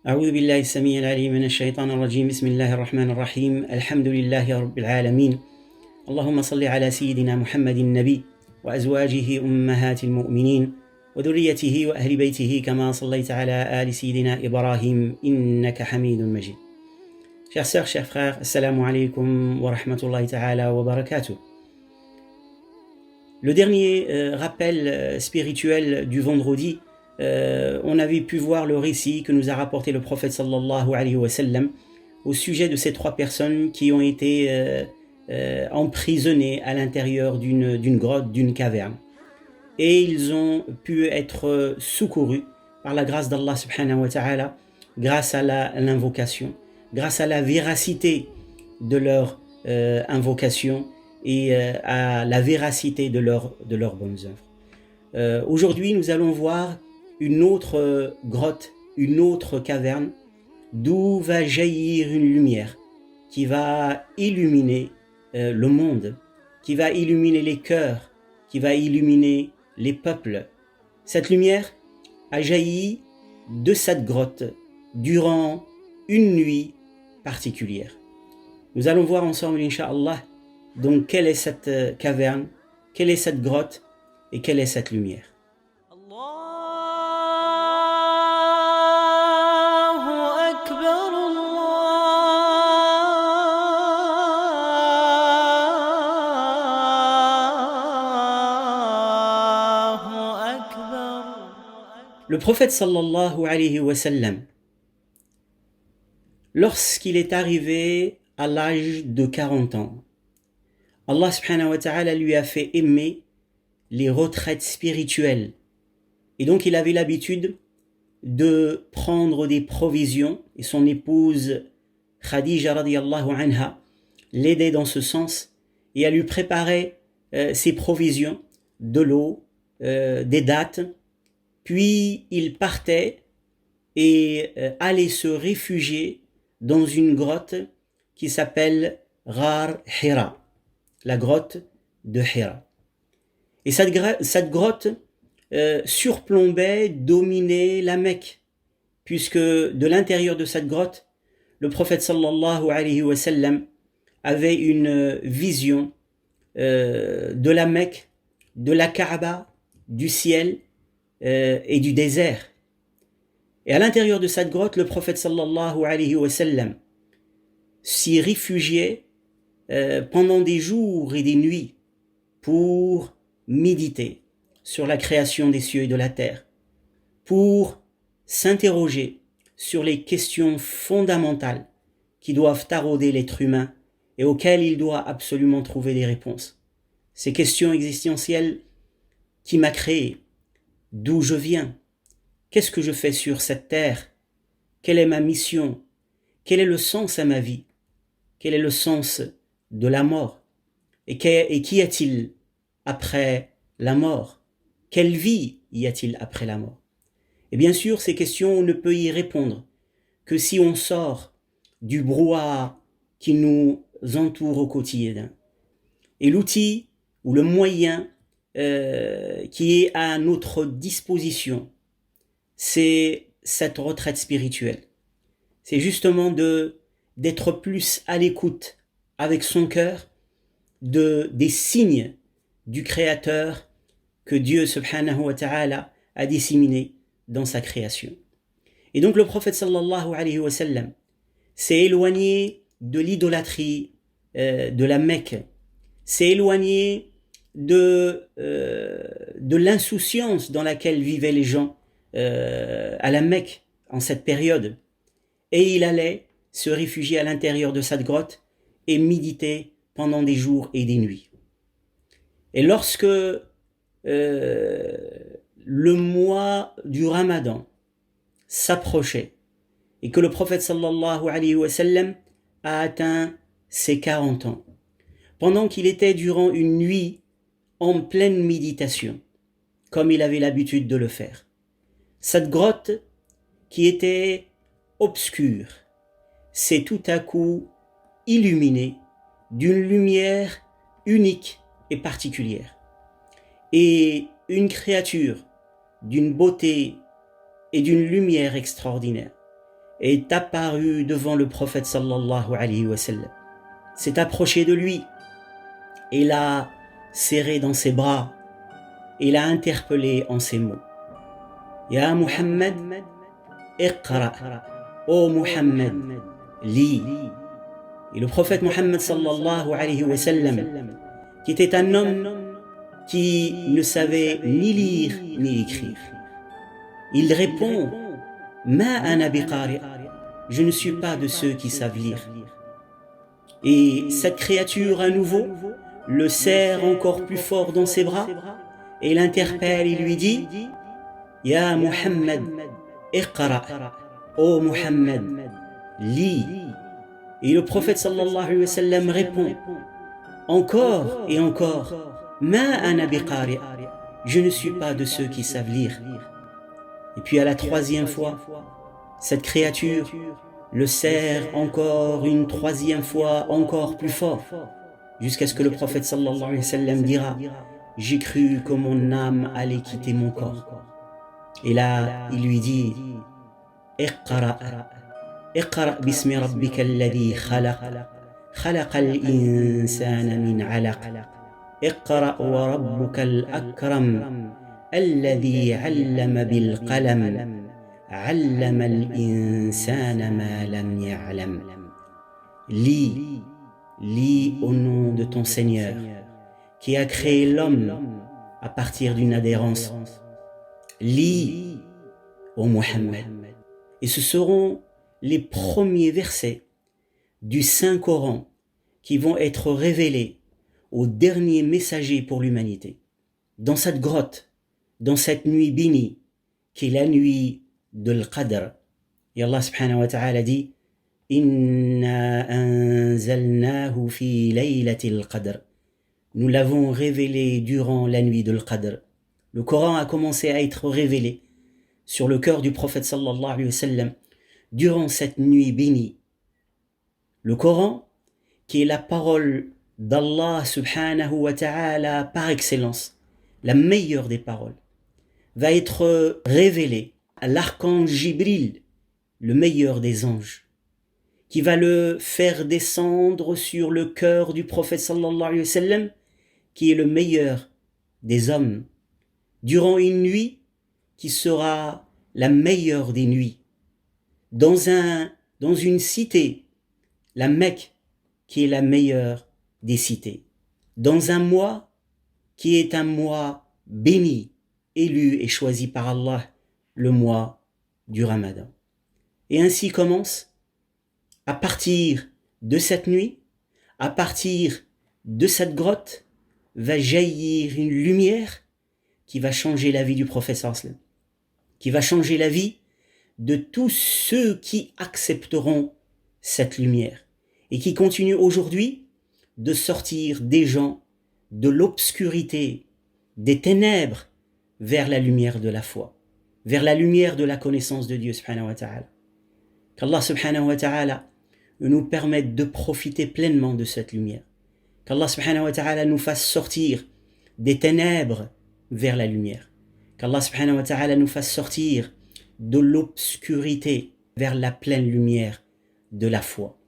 أعوذ بالله السميع العليم من الشيطان الرجيم بسم الله الرحمن الرحيم الحمد لله رب العالمين اللهم صل على سيدنا محمد النبي وأزواجه أمهات المؤمنين وذريته وأهل بيته كما صليت على آل سيدنا إبراهيم إنك حميد مجيد. Chers sœurs, chers frères, assalamu alaikum wa rahmatullahi ta'ala wa barakatuh. Le dernier rappel spirituel du vendredi, on avait pu voir le récit que nous a rapporté le prophète sallallahu alayhi wa sallam au sujet de ces trois personnes qui ont été emprisonnées à l'intérieur d'une grotte, d'une caverne. Et ils ont pu être secourus par la grâce d'Allah subhanahu wa ta'ala, grâce à l'invocation, grâce à la véracité de leur invocation et à la véracité de leurs bonnes œuvres. Aujourd'hui, nous allons voir une autre grotte, une autre caverne, d'où va jaillir une lumière qui va illuminer le monde, qui va illuminer les cœurs, qui va illuminer les peuples. Cette lumière a jailli de cette grotte durant une nuit particulière. Nous allons voir ensemble, Inch'Allah, donc quelle est cette caverne, quelle est cette grotte et quelle est cette lumière. Le prophète sallallahu alayhi wa sallam, lorsqu'il est arrivé à l'âge de 40 ans, Allah subhanahu wa ta'ala lui a fait aimer les retraites spirituelles. Et donc il avait l'habitude de prendre des provisions, et son épouse Khadija radiyallahu anha l'aidait dans ce sens, et elle lui préparait ses provisions, de l'eau, des dattes. Puis il partait et allait se réfugier dans une grotte qui s'appelle Ghar Hira, la grotte de Hira. Et cette grotte surplombait, dominait la Mecque, puisque de l'intérieur de cette grotte, le prophète sallallahu alayhi wa sallam avait une vision de la Mecque, de la Kaaba, du ciel et du désert. Et à l'intérieur de cette grotte, le prophète sallallahu alayhi wa sallam s'y réfugiait pendant des jours et des nuits pour méditer sur la création des cieux et de la terre, pour s'interroger sur les questions fondamentales qui doivent tarauder l'être humain et auxquelles il doit absolument trouver des réponses. Ces questions existentielles: qui m'a créé? D'où je viens? Qu'est-ce que je fais sur cette terre? Quelle est ma mission? Quel est le sens à ma vie? Quel est le sens de la mort? Et qu'y a-t-il après la mort? Quelle vie y a-t-il après la mort? Et bien sûr, ces questions, on ne peut y répondre que si on sort du brouhaha qui nous entoure au quotidien. Et l'outil ou le moyen qui est à notre disposition, c'est cette retraite spirituelle. C'est justement d'être plus à l'écoute avec son cœur des signes du Créateur que Dieu subhanahu wa ta'ala a disséminés dans sa création. Et donc le prophète sallallahu alayhi wa sallam s'est éloigné de l'idolâtrie de la Mecque, s'est éloigné de l'insouciance dans laquelle vivaient les gens à la Mecque en cette période, et il allait se réfugier à l'intérieur de cette grotte et méditer pendant des jours et des nuits. Et lorsque le mois du Ramadan s'approchait et que le prophète sallallahu alayhi wa sallam a atteint ses 40 ans, pendant qu'il était durant une nuit en pleine méditation, comme il avait l'habitude de le faire, cette grotte qui était obscure s'est tout à coup illuminée d'une lumière unique et particulière. Et une créature d'une beauté et d'une lumière extraordinaire est apparu devant le prophète sallallahu alayhi wa sallam, s'est approché de lui et l'a serré dans ses bras et l'a interpellé en ces mots. Ya Muhammad, iqra, ô Muhammad, lis. Et le prophète Muhammad sallallahu alayhi wa sallam, qui était un homme qui ne savait ni lire ni écrire, il répond: Ma ana biqari, je ne suis pas de ceux qui savent lire. Et cette créature à nouveau le serre encore plus fort dans ses bras et l'interpelle et lui dit: Ya Muhammad, iqra, ô Muhammad, lis. Et le prophète sallallahu alayhi wa sallam répond encore et encore: Ma ana biqari, je ne suis pas de ceux qui savent lire. Et puis à la troisième fois, cette créature le serre encore une troisième fois, encore plus fort, jusqu'à ce que le prophète sallallahu alayhi wa sallam dira: J'ai cru que mon âme allait quitter mon corps. Et là, il lui dit: Iqra, iqra bismi rabbika alladhi khalaq, khalaqa al-insana min alaq, iqra wa rabbuka al-akram, alladhi allama bil qalam, allama al-insana ma lam ya'lam. Lis, lis au nom de ton Seigneur, qui a créé l'homme à partir d'une adhérence. Lis, ô Muhammad. Et ce seront les premiers versets du Saint-Coran qui vont être révélés au dernier messager pour l'humanité. Dans cette grotte, dans cette nuit bénie, qui est la nuit de l'Qadr. Et Allah subhanahu wa ta'ala dit: Inna anzalnahu fi laylatil qadr. Nous l'avons révélé durant la nuit de l'Qadr. Le Coran a commencé à être révélé sur le cœur du prophète sallallahu alayhi wa sallam durant cette nuit bénie. Le Coran, qui est la parole d'Allah subhanahu wa ta'ala par excellence, la meilleure des paroles, va être révélé à l'archange Jibril, le meilleur des anges, qui va le faire descendre sur le cœur du prophète sallallahu alayhi wa sallam, qui est le meilleur des hommes, durant une nuit qui sera la meilleure des nuits, dans une cité, la Mecque, qui est la meilleure des cités, dans un mois qui est un mois béni, élu et choisi par Allah, le mois du Ramadan. Et ainsi commence, à partir de cette nuit, à partir de cette grotte, va jaillir une lumière qui va changer la vie du prophète sallam, qui va changer la vie de tous ceux qui accepteront cette lumière et qui continuent aujourd'hui de sortir des gens de l'obscurité, des ténèbres, vers la lumière de la foi, vers la lumière de la connaissance de Dieu subhanahu wa ta'ala. Qu'Allah subhanahu wa ta'ala nous permette de profiter pleinement de cette lumière. Qu'Allah subhanahu wa ta'ala nous fasse sortir des ténèbres vers la lumière. Qu'Allah subhanahu wa ta'ala nous fasse sortir de l'obscurité vers la pleine lumière de la foi.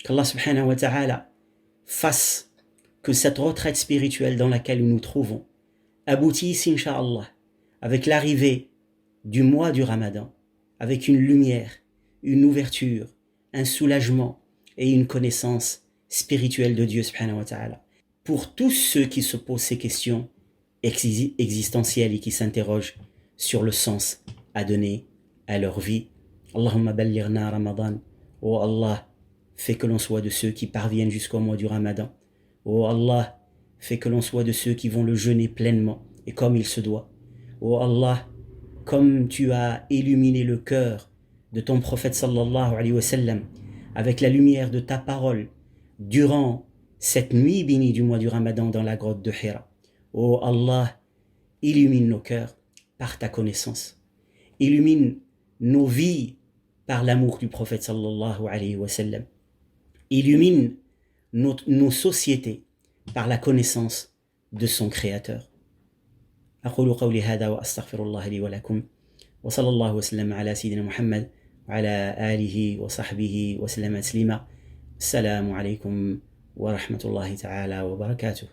Qu'Allah subhanahu wa ta'ala fasse que cette retraite spirituelle dans laquelle nous nous trouvons aboutisse, incha'Allah, avec l'arrivée du mois du Ramadan, avec une lumière, une ouverture, un soulagement et une connaissance spirituelle de Dieu subhanahu wa ta'ala. Pour tous ceux qui se posent ces questions existentielles et qui s'interrogent sur le sens à donner à leur vie. Allahumma ballighna Ramadan. Oh Allah, fais que l'on soit de ceux qui parviennent jusqu'au mois du Ramadan. Oh Allah, fais que l'on soit de ceux qui vont le jeûner pleinement et comme il se doit. Oh Allah, comme tu as illuminé le cœur de ton prophète sallallahu alayhi wa sallam avec la lumière de ta parole durant cette nuit bénie du mois du Ramadan dans la grotte de Hira. Oh Allah, illumine nos cœurs par ta connaissance. Illumine nos vies par l'amour du prophète sallallahu alayhi wa sallam. Illumine nos sociétés par la connaissance de son créateur. أقول قولي هذا وأستغفر الله لي ولكم وصلى الله وسلم على سيدنا محمد وعلى آله وصحبه وسلم تسليما. السلام عليكم ورحمة الله تعالى وبركاته.